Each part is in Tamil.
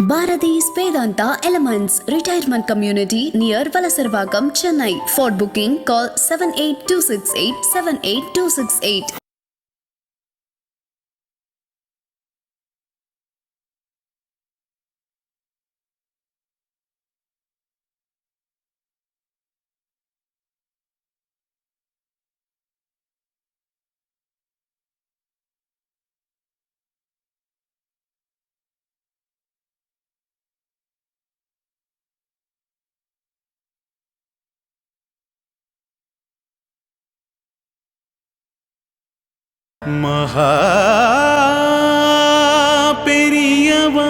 Bharati's Vedanta Elements Retirement Community near Valasarvagam, Chennai. For booking, call 78268 78268. மகா பெரியவா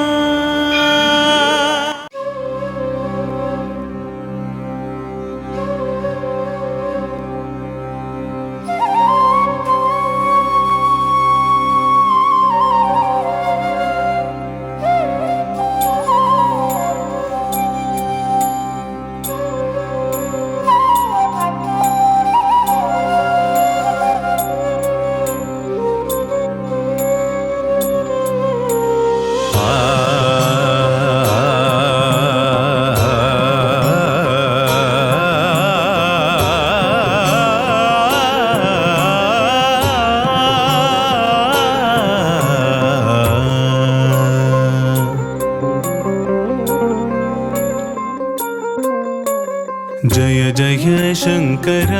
जय जय शंकर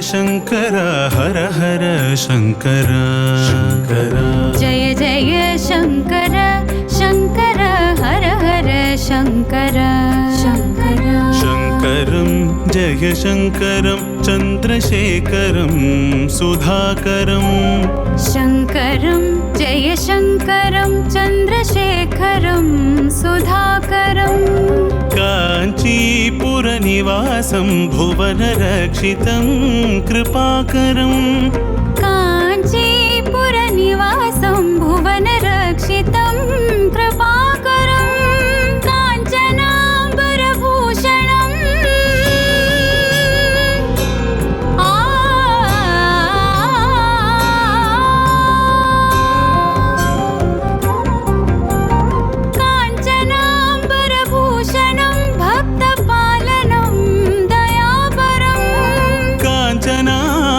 शंकर हर हर शंकर शंकर जय जय शंकर शंकर हर हर शंकर शंकर शंकरं जय शंकरं चंद्रशेखरं सुधाकरं शंकरं जय शंकरं चंद्रशेखरं सुधाकरं काञ्चीपुरनिवासं भुवनरक्षितं कृपाकरं काञ्चीपुरनिवासं भुवनरक्षितं कृपाकरं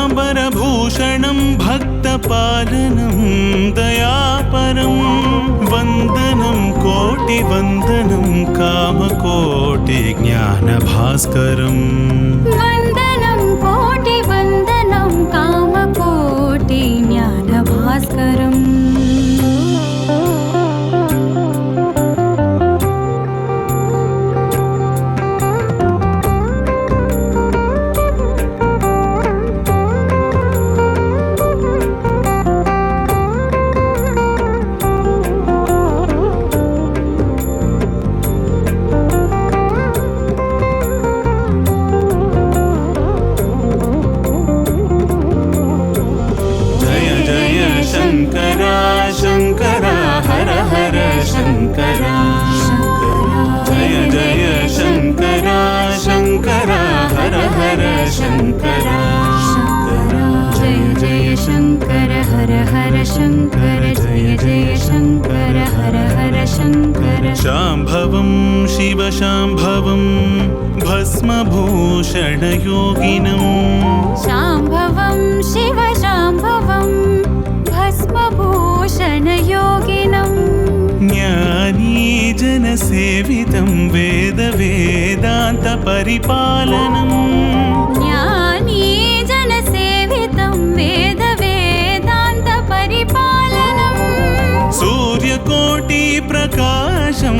काञ्चनाम्बरभूषणं भक्तपालनं दयापरं वन्दनं कोटिवन्दनं कामकोटिज्ञानभास्करं वन्दनं कोटिवन्दनं कामकोटिज्ञानभास्करम् शंकर हर हर शंकर जय जय शंकर शंकर हर हर शंकर जय जय शंकर हर हर शंकर जय जय शंकर हर हर शंकर शाम्भवं शिव शाम्भवं भस्मभूषणयोगिनं शाम्भवं शिव शाम्भवं भस्मभूषणयोगिनं ज्ञानीजनसेवितं वेदवेदान्तपरिपालनं ज्ञानीजनसेवितं वेदवेदान्तपरिपालनं सूर्यकोटिप्रकाशं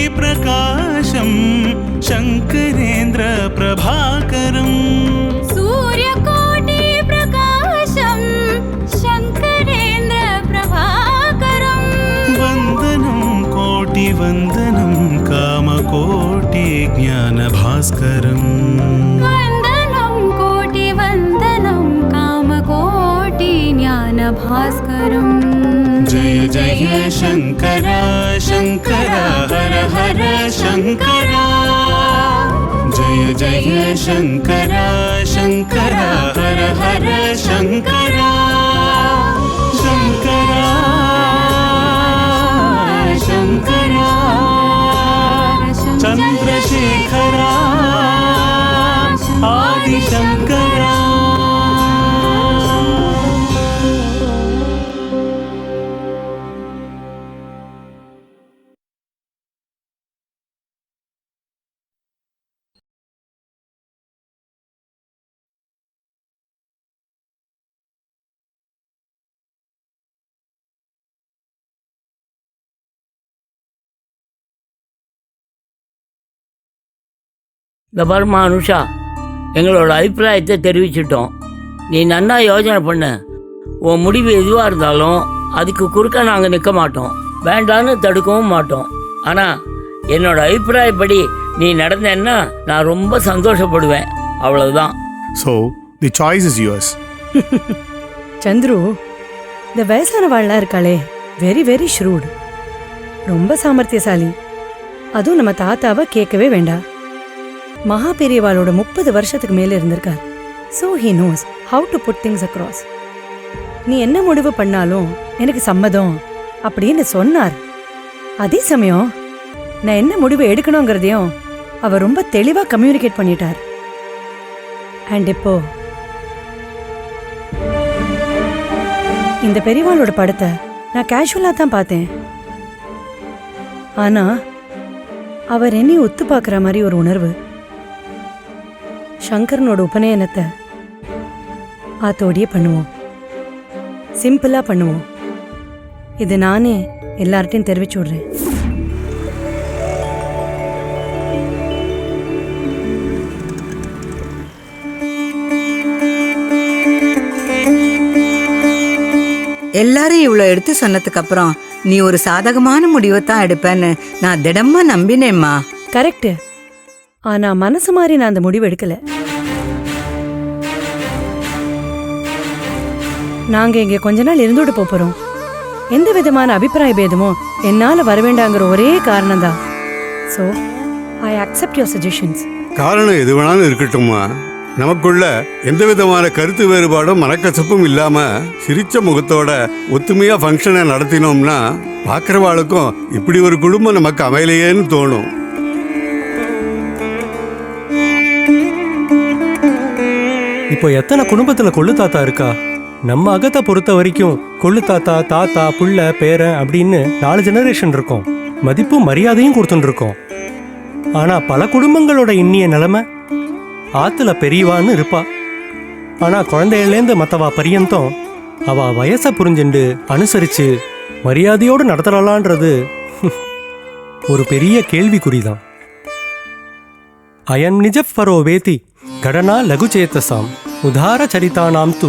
सूर्यकोटिप्रकाशं शंकरेन्द्र प्रभाकरं सूर्यकोटिप्रकाशं शंकरेन्द्र प्रभाकरं वन्दनं कोटिवन्दनं कामकोटिज्ञानभास्करं वन्दनं कोटिवन्दनं कामकोटिज्ञानभास्करम् जय जय शंकर शंकर हर हर शंकर जय शङ्करा शङ्करा हर हर शङ्करा शङ्करा शङ्करा चन्द्रशेखरा आदिशङ्करा இந்த பாருமா அனுஷா, எங்களோட அபிப்பிராயத்தை தெரிவிச்சிட்டோம். நீ நன்னா யோசனை பண்ண. உன் முடிவு எதுவாக இருந்தாலும் அதுக்கு குறுக்க நாங்கள் நிற்க மாட்டோம், வேண்டான்னு தடுக்கவும் மாட்டோம். ஆனால் என்னோட அபிப்பிராயப்படி நீ நடந்தேன்னா நான் ரொம்ப சந்தோஷப்படுவேன், அவ்வளவுதான். So, the choice is yours. Chandru, இந்த வயசானவாள்லாம் இருக்காளே, வெரி வெரி ஷ்ரூட், ரொம்ப சாமர்த்தியசாலி. அதுவும் நம்ம தாத்தாவை கேட்கவே வேண்டாம். மகா பெரியவாளோட 30 வருஷத்துக்கு மேலே இருந்திருக்கார். So he knows how to put things across. நீ என்ன முடிவு பண்ணாலும் எனக்கு சம்மதம் அப்படின்னு சொன்னார். அதே சமயம் நான் என்ன முடிவு எடுக்கணுங்கிறதையும் அவர் ரொம்ப தெளிவாக கம்யூனிகேட் பண்ணிட்டார். அண்ட் இப்போ இந்த பெரியவாளோட படத்தை நான் கேஷுவலாக தான் பார்த்தேன். ஆனால் அவர் என்னையும் ஒத்து பார்க்குற மாதிரி ஒரு உணர்வு. சங்கரனோட உபநயனத்தை ஆத்தோடியே பண்ணுவோம், சிம்பிளாக பண்ணுவோம். இது நானே எல்லார்ட்டையும் தெரிவிச்சு விடுறேன். எல்லாரும் இவ்வளோ எடுத்து சொன்னதுக்கு அப்புறம் நீ ஒரு சாதகமான முடிவை தான் எடுப்பேன்னு நான் திடமா நம்பினேம்மா. கரெக்டு. ஆனா மனசு மாதிரி நான் அந்த முடிவு எடுக்கல. நாங்க இங்க கொஞ்ச நாள் இருந்துட்டு போறோம். எந்த விதமான அபிப்பிராய பேதமும் என்னால வரவேண்டாங்கிற ஒரே காரணம் தான். So I accept your suggestions. காரணம் எது வேணாலும் இருக்கட்டும்மா. நமக்குள்ள எந்த விதமான கருத்து வேறுபாடும் மனக்கசப்பும் இல்லாம சிரிச்ச முகத்தோட ஒத்துமையா ஃபங்க்ஷனை நடத்தினோம்னா பார்க்குறவாளுக்கும் இப்படி ஒரு குடும்பம் நமக்கு அமையலையேன்னு தோணும். இப்போ எத்தனை குடும்பத்துல கொள்ளு தாத்தா இருக்கா? நம்ம அகத்தை பொறுத்த வரைக்கும் கொள்ளு தாத்தா, தாத்தா, புள்ள, பேரன் அப்படின்னு 4 ஜெனரேஷன் இருக்கும். மதிப்பும் மரியாதையும் கொடுத்துட்டு இருக்கோம். ஆனா பல குடும்பங்களோட இன்னிய நிலைமை, ஆத்துல பெரியவான்னு இருப்பா, ஆனா குழந்தையிலேருந்து மற்றவா பரியந்தம் அவ வயசை புரிஞ்சுண்டு அனுசரிச்சு மரியாதையோடு நடத்தலான்றது ஒரு பெரிய கேள்விக்குறிதான். அயம் நிஜ பரோ வேதி கடனா லகுச்சேத்தசாம் உதார சரிதானாம் து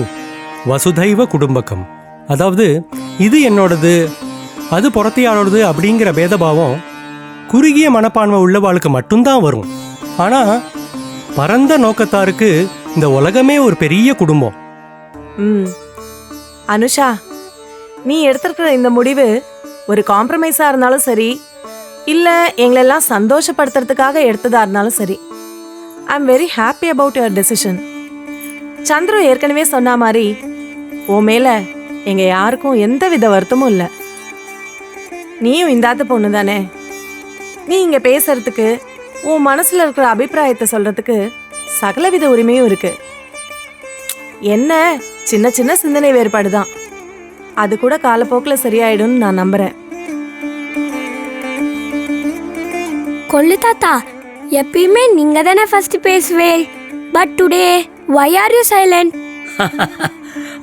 வசுதைவ குடும்பகம். அதாவது இது என்னோடது, அது புறத்தையாளோடது அப்படிங்கிற பேதபாவம் குறுகிய மனப்பான்மை உள்ளவாளுக்கு மட்டும்தான் வரும். ஆனா பரந்த நோக்கத்தாருக்கு இந்த உலகமே ஒரு பெரிய குடும்பம். அனுஷா, நீ எடுத்திருக்கிற இந்த முடிவு ஒரு காம்ப்ரமைஸா இருந்தாலும் சரி, இல்ல எங்களெல்லாம் சந்தோஷப்படுத்துறதுக்காக எடுத்ததா இருந்தாலும் சரி, I am very happy about your decision. Chandru ஏற்கனவே சொன்ன மாதிரி உன் மேல எங்க யாருக்கும் எந்த வித வருத்தமும் இல்லை. நீயும் இந்தாத்த பொண்ணு தானே, நீ இங்க பேசுறதுக்கு, உன் மனசுல இருக்கிற அபிப்பிராயத்தை சொல்றதுக்கு சகலவித உரிமையும் இருக்கு. என்ன சின்ன சின்ன சிந்தனை வேறுபாடுதான், அது கூட காலப்போக்கில் சரியாயிடும்னு நான் நம்புறேன். கொள்ளு தாத்தா, எப்பயுமே நீங்க தானே ஃபர்ஸ்ட் பேசுவே, but today why are you silent?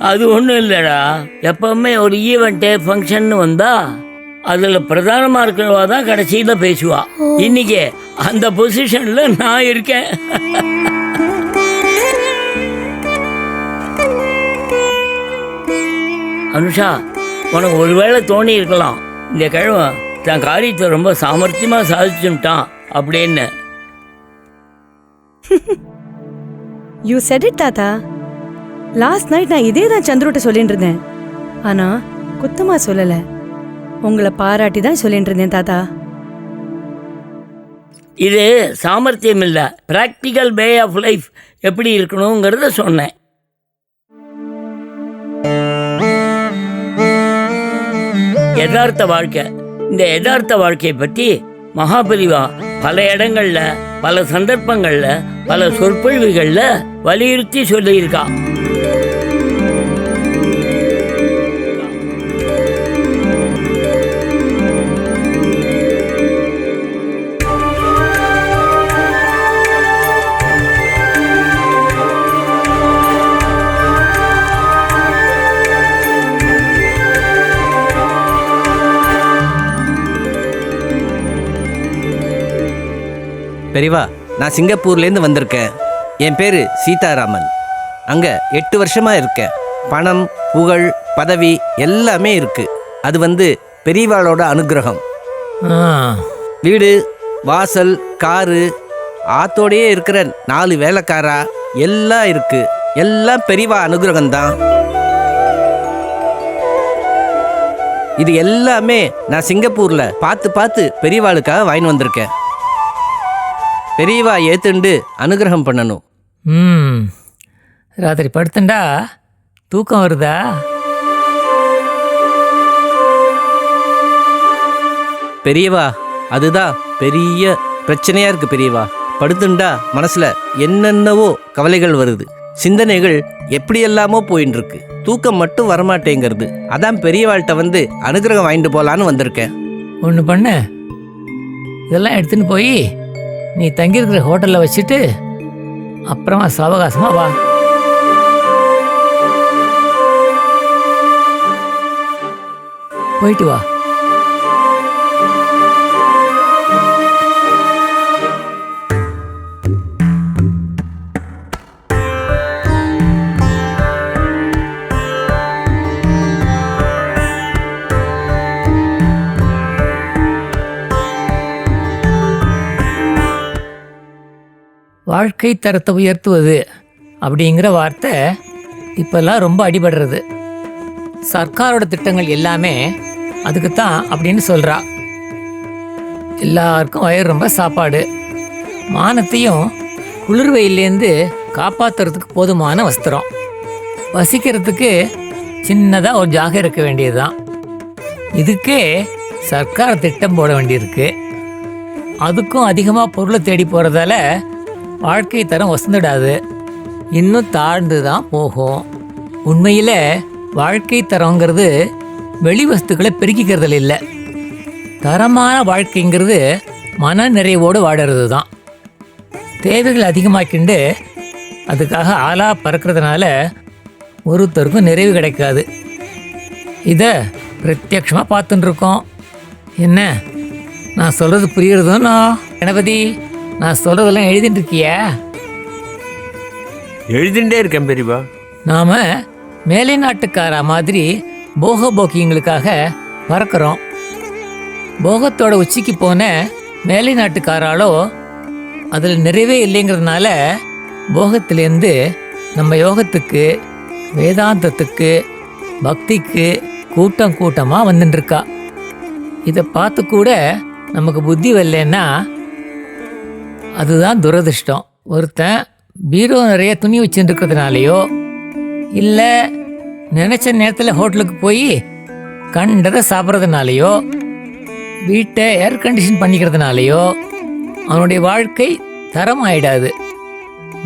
அது ஒன்றும் இல்லைடா, எப்பவுமே ஒரு ஈவெண்ட்டு ஃபங்க்ஷன்னு வந்தா அதில் பிரதானமாக இருக்கிறவா தான் கடைசியில் பேசுவா. இன்னைக்கு அந்த பொசிஷனில் நான் இருக்கேன். அனுஷா, உனக்கு ஒருவேளை தோணி இருக்கலாம், இந்த கிழமை தன் காரியத்தை ரொம்ப சாமர்த்தியமாக சாதிச்சுட்டான் அப்படின்னு. யூ செட் இட் தாத்தா. லாஸ்ட் நைட் நான் இதே தான் சந்துருட்ட சொல்லிட்டு இருந்தேன். ஆனா குத்தமா சொல்லல, உங்களை பாராட்டி தான் சொல்லிட்டு இருந்தேன் தாத்தா. இது சாமர்த்தியம் இல்லை, ப்ராக்டிக்கல் வே ஆஃப் லைஃப் எப்படி இருக்கணுங்கிறத சொன்னேன். யதார்த்த வாழ்க்கை. இந்த யதார்த்த வாழ்க்கையை பற்றி மகாபெரிவா பல இடங்கள்ல, பல சந்தர்ப்பங்கள்ல, பல சொற்பொழிவுகள்ல வலியுறுத்தி சொல்லியிருக்கா. பெரியவா, நான் சிங்கப்பூர்லேருந்து வந்திருக்கேன். என் பேர் சீதாராமன். அங்கே 8 வருஷமாக இருக்கேன். பணம், புகழ், பதவி எல்லாமே இருக்கு. அது பெரியவாளோட அனுகிரகம். வீடு, வாசல், காரு, ஆத்தோடையே இருக்கிற 4 வேலைக்காரா எல்லாம் இருக்கு. எல்லாம் பெரியவா அனுகிரகம்தான். இது எல்லாமே நான் சிங்கப்பூரில் பார்த்து பெரியவாளுக்காக வாங்கி வந்திருக்கேன். பெரியவா ஏத்துண்டு அனுகிரகம் பண்ணணும். ராத்திரி படுத்துண்டா தூக்கம் வருதா? பெரியவா, அதுதான் பெரிய பிரச்சனையா இருக்கு. பெரியவா, படுத்துண்டா மனசுல என்னென்னவோ கவலைகள் வருது, சிந்தனைகள் எப்படியெல்லாமோ போயின்னு இருக்கு. தூக்கம் மட்டும் வரமாட்டேங்கிறது. அதான் பெரியவாள்கிட்ட அனுகிரகம் வாங்கிட்டு போலான்னு வந்திருக்கேன். ஒன்று பண்ணு, இதெல்லாம் எடுத்துன்னு போய் நீ தங்கியிருக்கிற ஹோட்டலில் வச்சுட்டு அப்புறமா சாவகாசமாக வா. போயிட்டு வா. வாழ்க்கை தரத்தை உயர்த்துவது அப்படிங்கிற வார்த்தை இப்போல்லாம் ரொம்ப அடிபடுறது. சர்க்காரோட திட்டங்கள் எல்லாமே அதுக்குத்தான் அப்படின்னு சொல்கிறா. எல்லாருக்கும் வயிறு ரொம்ப சாப்பாடு, மானத்தையும் குளிர் வெயிலேருந்து காப்பாற்றுறதுக்கு போதுமான வஸ்திரம், வசிக்கிறதுக்கு சின்னதாக ஒரு ஜாகம் இருக்க வேண்டியது தான். இதுக்கே சர்க்கார் திட்டம் போட வேண்டியிருக்கு. அதுக்கும் அதிகமாக பொருளை தேடி போகிறதால வாழ்க்கை தரம் வசந்துடாது, இன்னும் தாழ்ந்து தான் போகும். உண்மையில் வாழ்க்கை தரங்கிறது வெளி வஸ்துக்களை பெருக்கிக்கிறதுல இல்லை, தரமான வாழ்க்கைங்கிறது மன நிறைவோடு வாடுறது தான். தேவைகள் அதிகமாக்கிண்டு அதுக்காக ஆளாக பறக்கிறதுனால ஒருத்தருக்கும் நிறைவு கிடைக்காது. இதை பிரத்யட்சமாக பார்த்துட்டுருக்கோம். என்ன நான் சொல்கிறது புரியுறதுன்னா? கணபதி, நான் சொல்கிறதெல்லாம் எழுதிட்டு இருக்கியா? எழுதிண்டே இருக்கேன் பெரியவா. நாம் மேலை நாட்டுக்காரா மாதிரி போக போக்கியங்களுக்காக பறக்கிறோம். போகத்தோட உச்சிக்கு போன மேலை நாட்டுக்காராலோ அதில் நிறைவே இல்லைங்கிறதுனால போகத்திலேருந்து நம்ம யோகத்துக்கு, வேதாந்தத்துக்கு, பக்திக்கு கூட்டம் கூட்டமாக வந்துட்டுருக்கா. இதை பார்த்து கூட நமக்கு புத்தி வரலன்னா அதுதான் துரதிர்ஷ்டம். ஒருத்தன் பீரோ நிறைய துணி வச்சுருக்கிறதுனாலையோ, இல்லை நினச்ச நேரத்தில் ஹோட்டலுக்கு போய் கண்டதை சாப்பிட்றதுனாலையோ, வீட்டை ஏர் கண்டிஷன் பண்ணிக்கிறதுனாலையோ அவனுடைய வாழ்க்கை தரம் ஆயிடாது.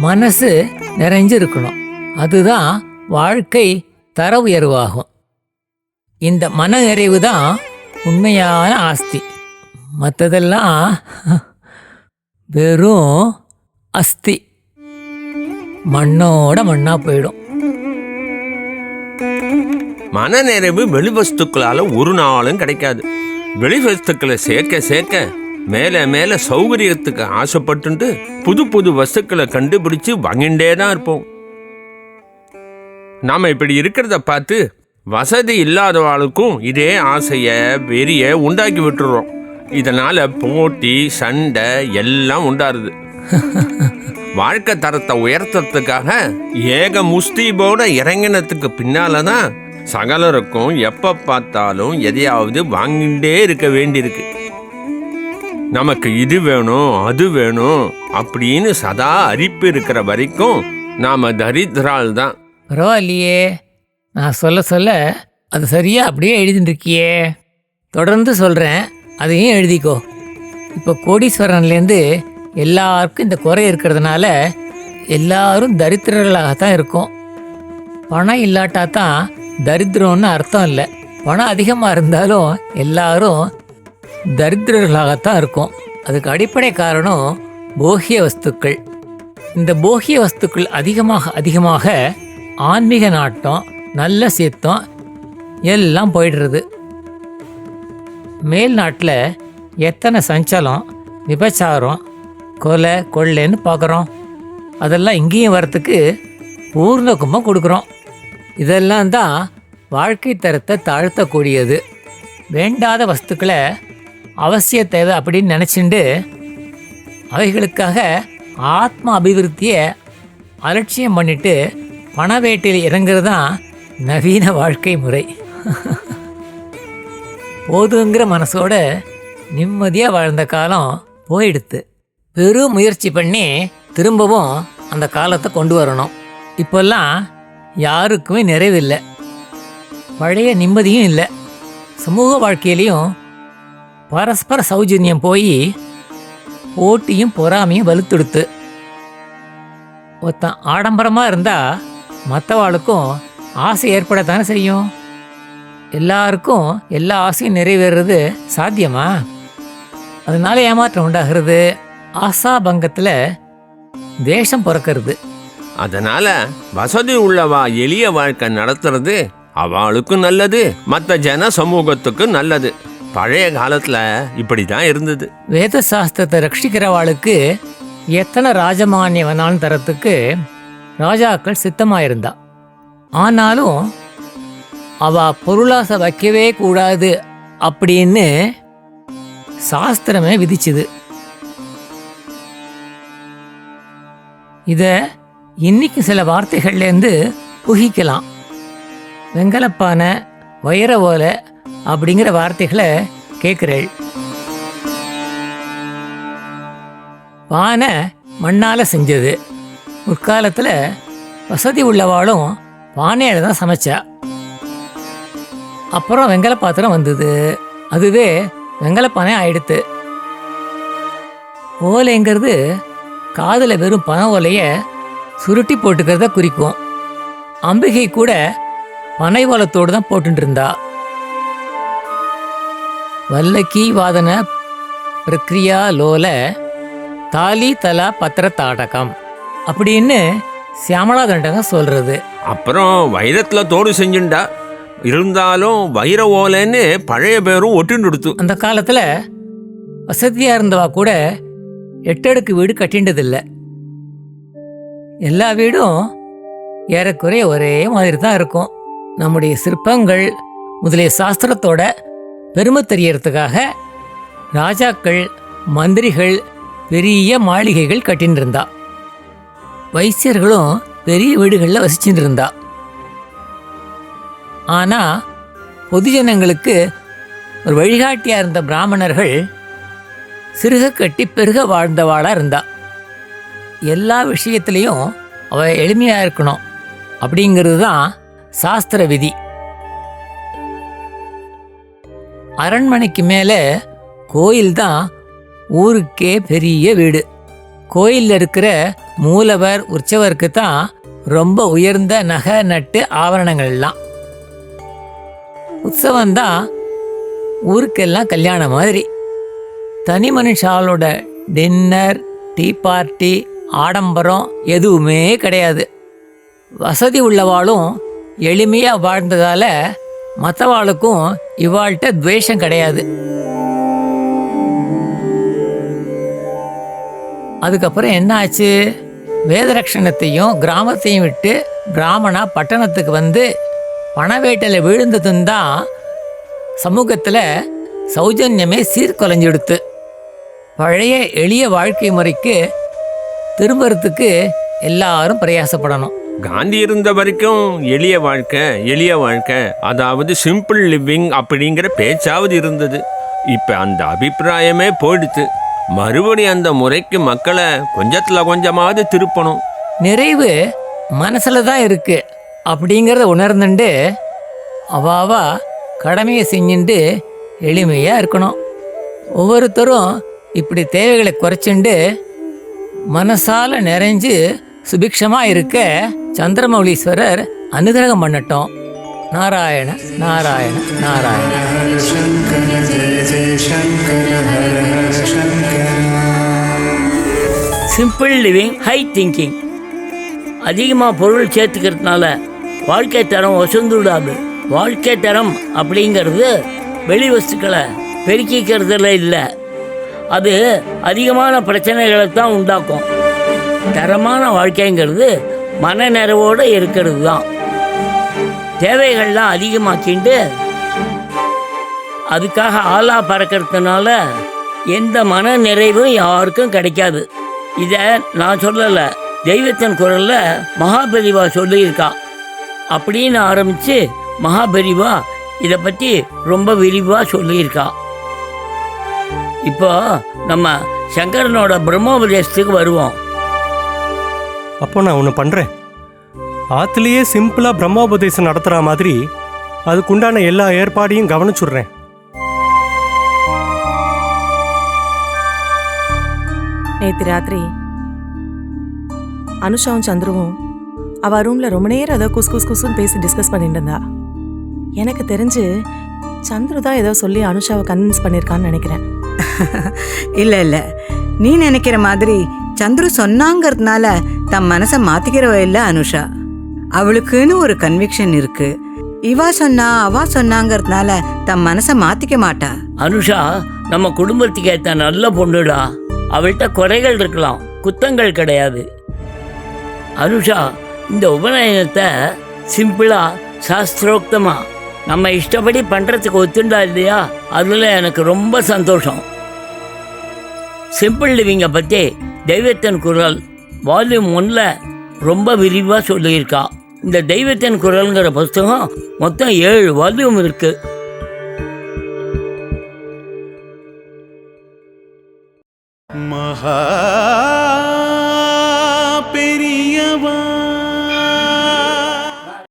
மனசு நிறைஞ்சு இருக்கணும், அதுதான் வாழ்க்கை தர உயர்வாகும். இந்த மன நிறைவு தான் உண்மையான ஆஸ்தி. மற்றதெல்லாம் வெறும் அஸ்தி, மண்ணோட மண்ணா போயிடும். மன நிறைவு வெளி வஸ்துக்களால ஒரு நாளும் கிடைக்காது. வெளி வஸ்துக்களை சேர்க்க சேர்க்க மேலே மேலே சௌகரியத்துக்கு ஆசைப்பட்டு புது புது வஸ்துக்களை கண்டுபிடிச்சு வாங்கிட்டே தான் இருப்போம். நாம் இப்படி இருக்கிறத பார்த்து வசதி இல்லாதவாளுக்கும் இதே ஆசையை வெறிய உண்டாக்கி விட்டுறோம். இதனால போட்டி, சண்டை எல்லாம் உண்டாருது. வாழ்க்கை தரத்தை உயர்த்துறதுக்காக ஏக முஸ்தீபோட இறங்கினத்துக்கு பின்னாலதான் சகலருக்கும் எப்ப பார்த்தாலும் எதையாவது வாங்கிட்டே இருக்க வேண்டியிருக்கு. நமக்கு இது வேணும் அது வேணும் அப்படின்னு சதா அரிப்பு இருக்கிற வரைக்கும் நாம தரித்திரால் தான். பரவாயில்லையே, நான் சொல்ல சொல்ல அது சரியா அப்படியே எழுதிட்டு இருக்கியே. தொடர்ந்து சொல்கிறேன், அதையும் எழுதிக்கோ. இப்போ கோடீஸ்வரன்லேருந்து எல்லாருக்கும் இந்த குறை இருக்கிறதுனால எல்லாரும் தரித்திரர்களாகத்தான் இருக்கும். பணம் இல்லாட்டா தான் தரித்திரம்னு அர்த்தம் இல்லை. பணம் அதிகமாக இருந்தாலும் எல்லாரும் தரித்திரர்களாகத்தான் இருக்கும். அதுக்கு அடிப்படை காரணம் போகிய வஸ்துக்கள். இந்த போகிய வஸ்துக்கள் அதிகமாக அதிகமாக ஆன்மீக நாட்டம், நல்ல சித்தம் எல்லாம் போயிடுறது. மேல் நாட்டில் எத்தனை சஞ்சலம், விபச்சாரம், கொலை கொள்ளைன்னு பார்க்குறோம். அதெல்லாம் இங்கேயும் வரத்துக்கு பூர்ண கும்பம் கொடுக்குறோம். இதெல்லாம் தான் வாழ்க்கை தரத்தை தாழ்த்தக்கூடியது. வேண்டாத வஸ்துக்களை அவசிய தேவை அப்படின்னு நினச்சிண்டு அவைகளுக்காக ஆத்ம அபிவிருத்தியை அலட்சியம் பண்ணிட்டு பண வேட்டையில் இறங்குறது தான் நவீன வாழ்க்கை முறை. போதுங்கிற மனசோட நிம்மதியாக வாழ்ந்த காலம் போயிடுத்து. பெரும் முயற்சி பண்ணி திரும்பவும் அந்த காலத்தை கொண்டு வரணும். இப்போல்லாம் யாருக்குமே நிறைவில்லை, பழைய நிம்மதியும் இல்லை. சமூக வாழ்க்கையிலையும் பரஸ்பர சௌஜன்யம் போய் போட்டியும் பொறாமையும் வலுத்துடுத்து. ஒருத்தன் ஆடம்பரமாக இருந்தால் மற்றவாளுக்கும் ஆசை ஏற்படத்தானே செய்யும். எல்லாருக்கும் எல்லா ஆசையும் நிறைவேறது சாத்தியமா? அதனால ஏமாற்றம் உண்டாகிறது. ஆசாபங்கத்தில் தேசம் பிறக்கிறது. அதனால வசதி உள்ளவா எளிய வாழ்க்கை நடத்துறது அவளுக்கும் நல்லது, மற்ற ஜன சமூகத்துக்கும் நல்லது. பழைய காலத்துல இப்படிதான் இருந்தது. வேத சாஸ்திரத்தை ரட்சிக்கிறவாளுக்கு எத்தனை ராஜமானியம் வேணாலும் தரத்துக்கு ராஜாக்கள் சித்தமாயிருந்தா. ஆனாலும் அவ பொருளாசை வைக்கவே கூடாது அப்படின்னு சாஸ்திரமே விதிச்சுது. இத இன்னைக்கு சில வார்த்தைகள்லேருந்து புகிக்கலாம். வெங்கலப்பானை, வைர ஓலை அப்படிங்கிற வார்த்தைகளை கேட்குறேள். பானை மண்ணால் செஞ்சது. முற்காலத்தில் வசதி உள்ளவாளும் பானையில தான் சமைச்சா. அப்புறம் வெங்கல பாத்திரம் வந்தது, அதுவே வெங்கலப்பானை ஆயிடுத்து. ஓலைங்கிறது காதில் வெறும் பனை ஓலையை சுருட்டி போட்டுக்கிறத குறிக்கும். அம்பிகை கூட பனை ஓலத்தோடு தான் போட்டு இருந்தா. வல்லக்கி வாதன பிரக்ரியா லோல தாலி தலா பத்திர தாடகம் அப்படின்னு சியாமலா தண்டகம் சொல்றது. அப்புறம் வைரத்துல தோடு செஞ்சுண்டா, இருந்தாலும் வைர ஓலைன்னு பழைய பேரும் ஒட்டுன்னு கொடுத்து. அந்த காலத்துல வசதியா இருந்தவா கூட 8 அடுக்கு வீடு கட்டின்றதில்லை. எல்லா வீடும் ஏறக்குறைய ஒரே மாதிரி தான் இருக்கும். நம்முடைய சிற்பங்கள் முதலிய சாஸ்திரத்தோட பெருமை தெரியறதுக்காக ராஜாக்கள், மந்திரிகள் பெரிய மாளிகைகள் கட்டின்னு இருந்தா. வைசியர்களும் பெரிய வீடுகளில் வசிச்சுட்டு இருந்தா. ஆனால் பொதுஜனங்களுக்கு ஒரு வழிகாட்டியாக இருந்த பிராமணர்கள் சிறுக கட்டி பெருக வாழ்ந்தவாளாக இருந்தா. எல்லா விஷயத்துலேயும் அவ எளிமையாக இருக்கணும் அப்படிங்கிறது தான் சாஸ்திர விதி. அரண்மனைக்கு மேலே கோயில் தான் ஊருக்கே பெரிய வீடு. கோயிலில் இருக்கிற மூலவர், உற்சவருக்கு தான் ரொம்ப உயர்ந்த நகை நட்டு ஆபரணங்கள்லாம். உற்சவந்தான் ஊருக்கெல்லாம் கல்யாணம் மாதிரி. தனி மனுஷாலோட டின்னர், டீ பார்ட்டி, ஆடம்பரம் எதுவுமே கிடையாது. வசதி உள்ளவாளும் எளிமையாக வாழ்ந்ததால் மற்றவாளுக்கும் இவாள்கிட்ட துவேஷம் கிடையாது. அதுக்கப்புறம் என்ன ஆச்சு? வேதரட்சணத்தையும் கிராமத்தையும் விட்டு பிராமணா பட்டணத்துக்கு வந்து பணவேட்டையில் விழுந்ததும் தான் சமூகத்தில் சௌஜன்யமே சீர்குலைஞ்சிடுத்து. பழைய எளிய வாழ்க்கை முறைக்கு திரும்புறதுக்கு எல்லாரும் பிரயாசப்படணும். காந்தி இருந்த வரைக்கும் எளிய வாழ்க்கை, எளிய வாழ்க்கை, அதாவது சிம்பிள் லிவிங் அப்படிங்கிற பேச்சாவது இருந்தது. இப்போ அந்த அபிப்பிராயமே போயிடுத்து. மறுபடி அந்த முறைக்கு மக்களை கொஞ்சமாவது திருப்பணும். நிறைவு மனசுல தான் இருக்கு அப்படிங்கிறத உணர்ந்துண்டு அவாவா கடமையை செஞ்சுட்டு எளிமையாக இருக்கணும். ஒவ்வொருத்தரும் இப்படி தேவைகளை குறைச்சுண்டு மனசால நிறைஞ்சு சுபிக்ஷமாக இருக்க சந்திரமௌலீஸ்வரர் அனுகிரகம் பண்ணட்டும். Narayana Narayana Narayana. Simple living, high thinking. அதிகமாக பொருள் சேர்த்துக்கிறதுனால வாழ்க்கை தரம் ஒசந்துடாது. வாழ்க்கை தரம் அப்படிங்கிறது வெளி வஸ்துக்களை பெருக்கிக்கிறதுல இல்லை, அது அதிகமான பிரச்சனைகளை தான் உண்டாக்கும். தரமான வாழ்க்கைங்கிறது மன நிறைவோடு இருக்கிறது தான். தேவைகள்லாம் அதிகமாக்கிண்டு அதுக்காக ஆளா பறக்கிறதுனால எந்த மன நிறைவும் யாருக்கும் கிடைக்காது. இதை நான் சொல்லலை, தெய்வத்தின் குரலில் மகாபெரிவா சொல்லியிருக்கா. அப்படின்னு ஆரம்பித்து மகாபெரிவா இதை பற்றி ரொம்ப விரிவாக சொல்லியிருக்கா. இப்போ நம்ம சங்கரனோட பிரம்மோபதேசத்துக்கு வருவோம். அப்போ நான் ஒன்று பண்ணுறேன். ஆற்றுலேயே சிம்பிளாக பிரம்மோபதேசம் நடத்துகிற மாதிரி அதுக்குண்டான எல்லா ஏற்பாடையும் கவனிச்சுடுறேன். நேற்று ராத்திரி அனுஷாவும் சந்துருவும் அவள் ரூமில் ரொம்ப நேரம் ஏதோ குசுன்னு பேசி டிஸ்கஸ் பண்ணிட்டு இருந்தா. எனக்கு தெரிஞ்சு சந்துரு தான் ஏதோ சொல்லி அனுஷாவை கன்வின்ஸ் பண்ணியிருக்கான்னு நினைக்கிறேன். இல்ல நீ நினைக்கிற மாதிரி சந்துரு சொன்னாங்கிறதுனால தம் மனசை மாத்திக்கிறவ இல்ல அனுஷா. அவளுக்குன்னு ஒரு கன்விக்ஷன் இருக்கு. இவா சொன்னா அவா சொன்னாங்கிறதுனால தம் மனசை மாத்திக்க மாட்டா. அனுஷா நம்ம குடும்பத்துக்கு ஏற்ற நல்ல பொண்ணுடா. அவள்கிட்ட குறைகள் இருக்கலாம், குத்தங்கள் கிடையாது. அனுஷா, இந்த உபநயனத்தை சிம்பிளா சாஸ்திரோக்தமா நம்ம இஷ்டப்படி பண்றதுக்கு ஒத்துண்டா இல்லையா, அதுல எனக்கு ரொம்ப சந்தோஷம். சிம்பிள் லிவிங்கை பற்றி தெய்வத்தின் குரல் வால்யூம் 1ல் ரொம்ப விரிவாக சொல்லியிருக்கா. இந்த தெய்வத்தின் குரல்ங்கிற புஸ்தகம் மொத்தம் 7 வால்யூம் இருக்கு. மகா